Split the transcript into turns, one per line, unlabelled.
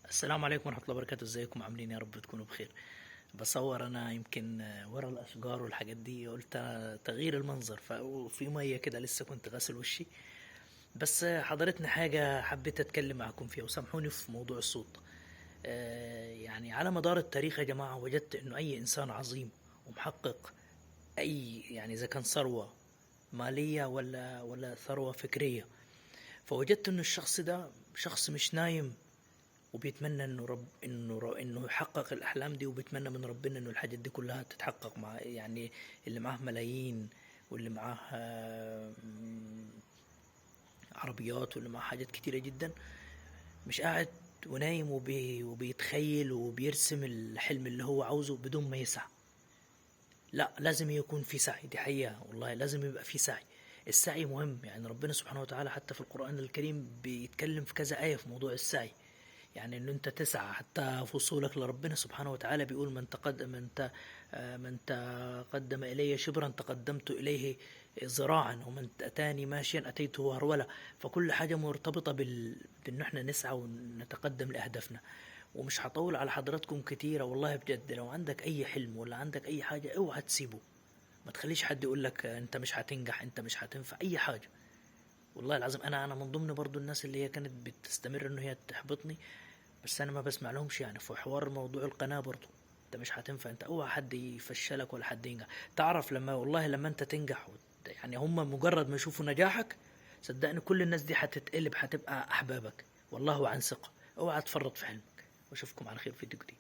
السلام عليكم ورحمة الله وبركاته. ازيكم عاملين؟ يا رب تكونوا بخير. بصور انا يمكن ورا الاشجار والحاجات دي، قلت تغيير المنظر، ففي مية كده لسه كنت غاسل وشي. بس حضرتني حاجة حبيت اتكلم معكم فيها، وسامحوني في موضوع الصوت. يعني على مدار التاريخ يا جماعة وجدت انه اي انسان عظيم ومحقق، اي يعني اذا كان ثروة مالية ولا ثروة فكرية، فوجدت انه الشخص ده شخص مش نايم، وبيتمنى انه رب انه ر- انه يحقق الاحلام دي، وبيتمنى من ربنا انه الحاجات دي كلها تتحقق مع يعني اللي معاه ملايين، واللي معاه عربيات، واللي معاه حاجات كتيرة جدا، مش قاعد ونايم وبيتخيل وبيرسم الحلم اللي هو عاوزه بدون ما يسعى. لا، لازم يكون في سعي، دي حقيقة والله، لازم يبقى في سعي. السعي مهم، يعني ربنا سبحانه وتعالى حتى في القرآن الكريم بيتكلم في كذا آية في موضوع السعي. يعني ان انت تسعى حتى في وصولك لربنا سبحانه وتعالى، بيقول من تقدم الي شبرا تقدمت اليه ذراعا، ومن اتاني ماشيا اتيته هرولا. فكل حاجه مرتبطه بان احنا نسعى ونتقدم لاهدافنا. ومش هطول على حضراتكم كتيرة والله، بجد لو عندك اي حلم ولا عندك اي حاجه اوعى تسيبه. ما تخليش حد يقول لك انت مش هتنجح، انت مش هتنفع اي حاجه. والله العظيم انا من ضمن برضو الناس اللي هي كانت بتستمر ان هي تحبطني، بس انا ما بسمع لهمش. يعني في حوار موضوع القناة برضو، انت مش هتنفع، انت اوعى حد يفشلك ولا حد ينجح. تعرف لما والله لما انت تنجح يعني هم مجرد ما يشوفوا نجاحك، صدقني كل الناس دي هتتقلب، هتبقى احبابك، والله عن ثقة. اوعى تفرط في حلمك، واشوفكم على خير في فيديو جديد.